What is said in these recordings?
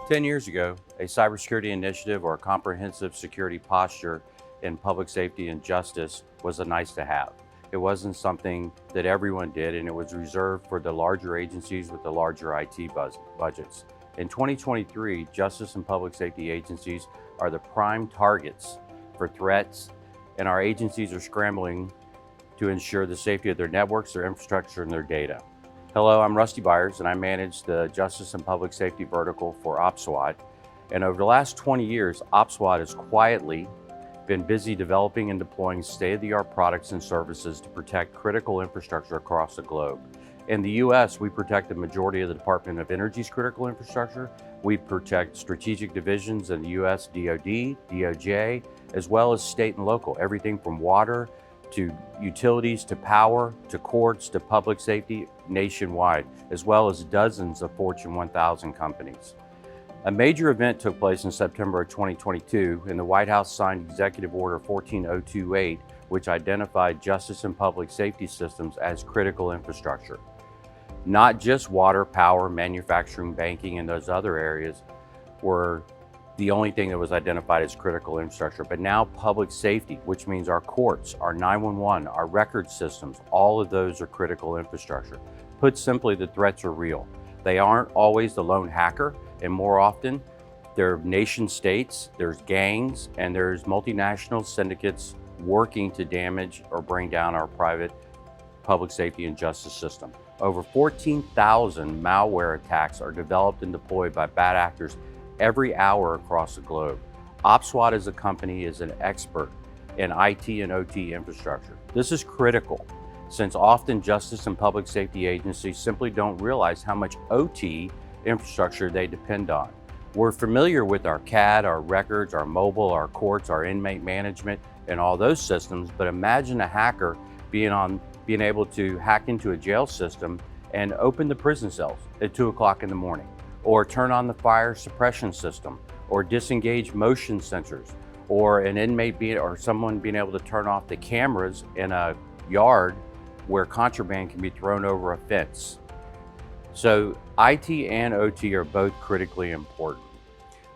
10 years ago, a cybersecurity initiative or a comprehensive security posture in public safety and justice was a nice to have. It wasn't something that everyone did, and it was reserved for the larger agencies with the larger IT budgets. In 2023, justice and public safety agencies are the prime targets for threats, and our agencies are scrambling to ensure the safety of their networks, their infrastructure, and their data. Hello, I'm Rusty Byers, and I manage the Justice and Public Safety vertical for OPSWAT. And over the last 20 years, OPSWAT has quietly been busy developing and deploying state-of-the-art products and services to protect critical infrastructure across the globe. In the US, we protect the majority of the Department of Energy's critical infrastructure. We protect strategic divisions in the US DoD, DOJ, as well as state and local, everything from water to utilities, to power, to courts, to public safety nationwide, as well as dozens of Fortune 1000 companies. A major event took place in September of 2022, and the White House signed Executive Order 14028, which identified justice and public safety systems as critical infrastructure. Not just water, power, manufacturing, banking, and those other areas were the only thing that was identified as critical infrastructure, but now public safety, which means our courts, our 911, our record systems, all of those are critical infrastructure. Put simply, the threats are real. They aren't always the lone hacker, and more often, they're nation states, there's gangs, and there's multinational syndicates working to damage or bring down our private public safety and justice system. Over 14,000 malware attacks are developed and deployed by bad actors every hour across the globe. OPSWAT as a company is an expert in IT and OT infrastructure. This is critical, since often justice and public safety agencies simply don't realize how much OT infrastructure they depend on. We're familiar with our CAD, our records, our mobile, our courts, our inmate management, and all those systems, but imagine a hacker being able to hack into a jail system and open the prison cells at 2 o'clock in the morning, or turn on the fire suppression system, or disengage motion sensors, or an inmate or someone being able to turn off the cameras in a yard where contraband can be thrown over a fence. So IT and OT are both critically important.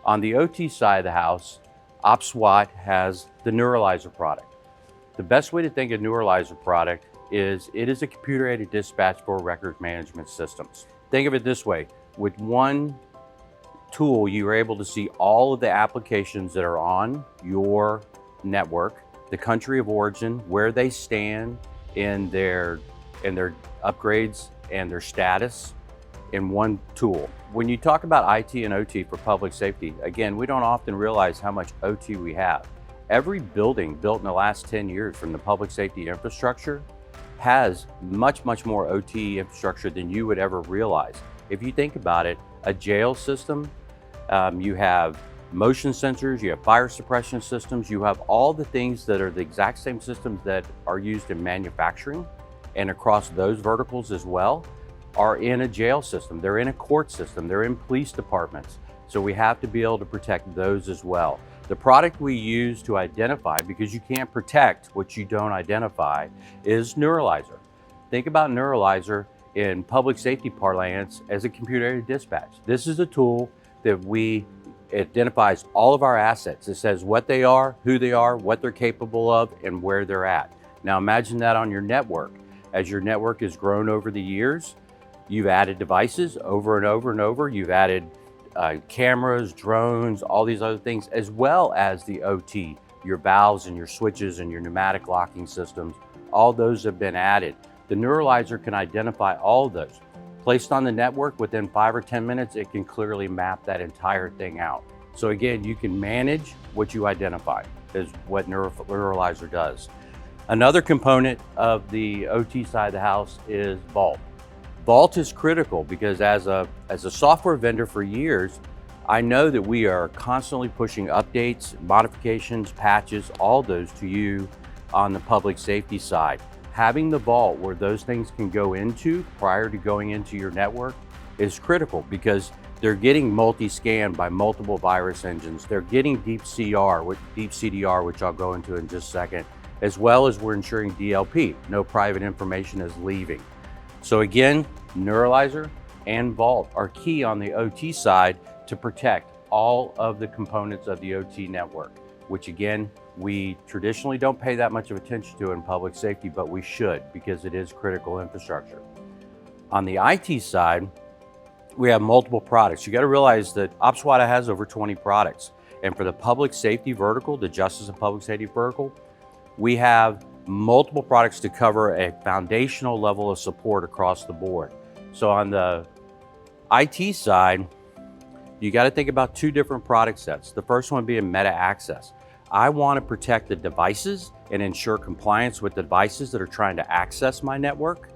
On the OT side of the house, OPSWAT has the Neuralizer product. The best way to think of Neuralizer product is it is a computer-aided dispatch for records management systems. Think of it this way. With one tool, you are able to see all of the applications that are on your network, the country of origin, where they stand in their upgrades and their status in one tool. When you talk about IT and OT for public safety, again, we don't often realize how much OT we have. Every building built in the last 10 years from the public safety infrastructure has much, much more OT infrastructure than you would ever realize. If you think about it, a jail system, you have motion sensors, you have fire suppression systems, you have all the things that are the exact same systems that are used in manufacturing, and across those verticals as well, are in a jail system, they're in a court system, they're in police departments. So we have to be able to protect those as well. The product we use to identify, because you can't protect what you don't identify, is Neuralizer. Think about Neuralizer in public safety parlance as a computer-aided dispatch. This is a tool that identifies all of our assets. It says what they are, who they are, what they're capable of, and where they're at. Now imagine that on your network. As your network has grown over the years, you've added devices over and over and over. You've added cameras, drones, all these other things, as well as the OT, your valves and your switches and your pneumatic locking systems. All those have been added. The Neuralizer can identify all of those. Placed on the network, within 5 or 10 minutes, it can clearly map that entire thing out. So again, you can manage what you identify, is what Neuralizer does. Another component of the OT side of the house is Vault. Vault is critical because as a software vendor for years, I know that we are constantly pushing updates, modifications, patches, all those to you on the public safety side. Having the vault where those things can go into prior to going into your network is critical, because they're getting multi-scanned by multiple virus engines. They're getting deep CDR, which I'll go into in just a second, as well as we're ensuring DLP, no private information is leaving. So again, Neuralizer and Vault are key on the OT side to protect all of the components of the OT network, which again, we traditionally don't pay that much of attention to in public safety, but we should because it is critical infrastructure. On the IT side, we have multiple products. You got to realize that OPSWAT has over 20 products. And for the public safety vertical, the justice and public safety vertical, we have multiple products to cover a foundational level of support across the board. So on the IT side, you got to think about two different product sets. The first one being Meta Access. I want to protect the devices and ensure compliance with the devices that are trying to access my network.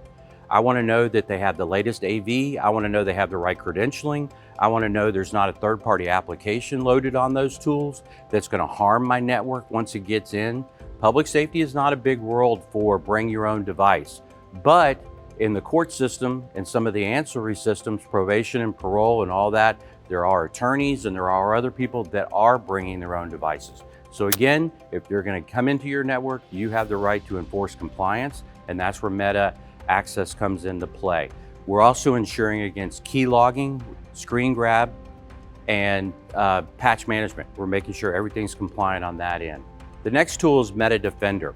I want to know that they have the latest AV. I want to know they have the right credentialing. I want to know there's not a third-party application loaded on those tools that's going to harm my network once it gets in. Public safety is not a big world for bring your own device, but in the court system and some of the ancillary systems, probation and parole and all that, there are attorneys and there are other people that are bringing their own devices. So again, if they're going to come into your network, you have the right to enforce compliance, and that's where Meta Access comes into play. We're also ensuring against key logging, screen grab, and patch management. We're making sure everything's compliant on that end. The next tool is Meta Defender.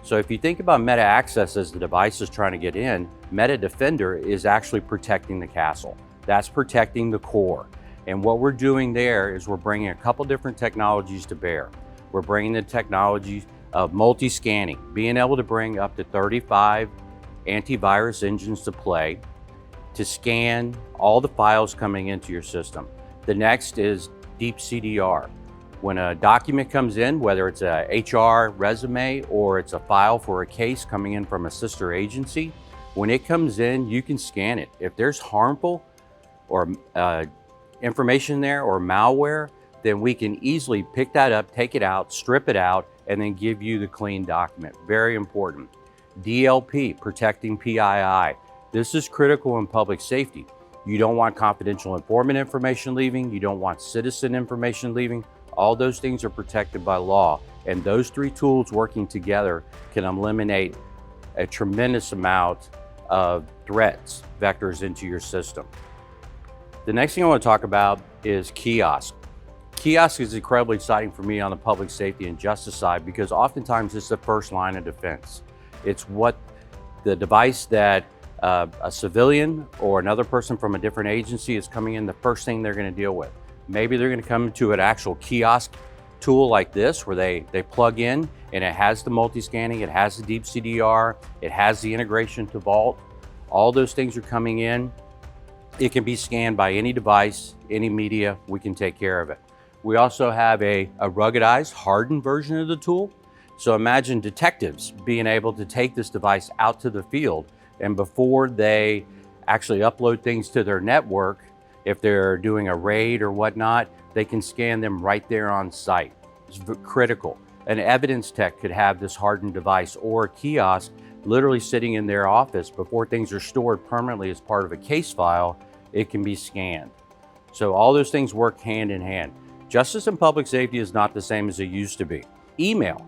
So if you think about Meta Access as the device is trying to get in, Meta Defender is actually protecting the castle. That's protecting the core. And what we're doing there is we're bringing a couple different technologies to bear. We're bringing the technology of multi-scanning, being able to bring up to 35 antivirus engines to play to scan all the files coming into your system. The next is deep CDR. When a document comes in, whether it's a HR resume or it's a file for a case coming in from a sister agency, when it comes in, you can scan it. If there's harmful or information there or malware, then we can easily pick that up, take it out, strip it out, and then give you the clean document. Very important. DLP, protecting PII. This is critical in public safety. You don't want confidential informant information leaving. You don't want citizen information leaving. All those things are protected by law. And those three tools working together can eliminate a tremendous amount of threats, vectors into your system. The next thing I want to talk about is kiosk. Kiosk is incredibly exciting for me on the public safety and justice side because oftentimes it's the first line of defense. It's what the device that a civilian or another person from a different agency is coming in, the first thing they're going to deal with. Maybe they're going to come to an actual kiosk tool like this where they plug in and it has the multi-scanning, it has the deep CDR, it has the integration to Vault. All those things are coming in. It can be scanned by any device, any media, we can take care of it. We also have a ruggedized, hardened version of the tool. So imagine detectives being able to take this device out to the field, and before they actually upload things to their network, if they're doing a raid or whatnot, they can scan them right there on site. It's critical. An evidence tech could have this hardened device or a kiosk literally sitting in their office before things are stored permanently as part of a case file, it can be scanned. So all those things work hand in hand. Justice and public safety is not the same as it used to be. Email,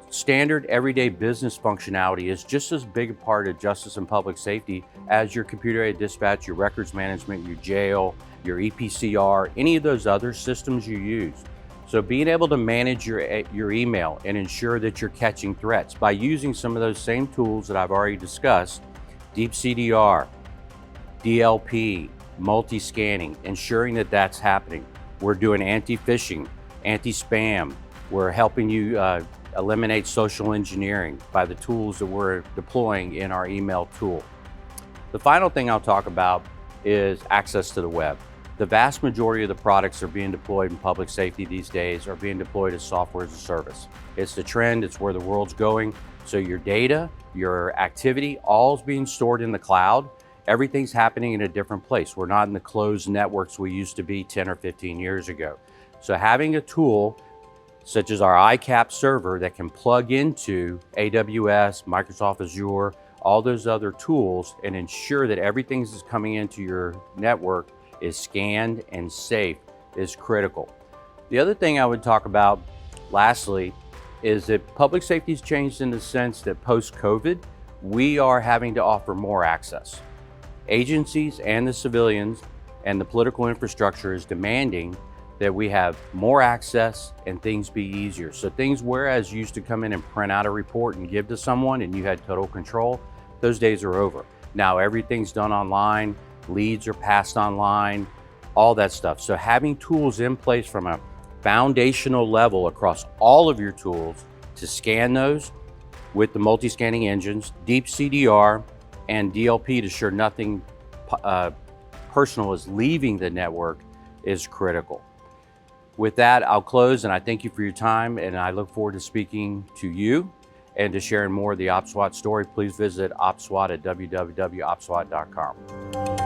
standard everyday business functionality, is just as big a part of justice and public safety as your computer-aided dispatch, your records management, your jail, your EPCR, any of those other systems you use. So being able to manage your email and ensure that you're catching threats by using some of those same tools that I've already discussed, deep CDR, DLP, multi-scanning, ensuring that that's happening. We're doing anti-phishing, anti-spam. We're helping you eliminate social engineering by the tools that we're deploying in our email tool. The final thing I'll talk about is access to the web. The vast majority of the products that are being deployed in public safety these days are being deployed as software as a service. It's the trend, it's where the world's going. So your data, your activity, all is being stored in the cloud. Everything's happening in a different place. We're not in the closed networks we used to be 10 or 15 years ago. So having a tool such as our ICAP server that can plug into AWS, Microsoft Azure, all those other tools, and ensure that everything that's coming into your network is scanned and safe is critical. The other thing I would talk about lastly is that public safety has changed in the sense that post-COVID, we are having to offer more access. Agencies and the civilians and the political infrastructure is demanding that we have more access and things be easier. So things whereas you used to come in and print out a report and give to someone and you had total control, those days are over. Now everything's done online, leads are passed online, all that stuff. So having tools in place from a foundational level across all of your tools to scan those with the multi-scanning engines, deep CDR, and DLP to ensure nothing personal is leaving the network is critical. With that, I'll close, and I thank you for your time, and I look forward to speaking to you and to sharing more of the OPSWAT story. Please visit OPSWAT at www.opswat.com.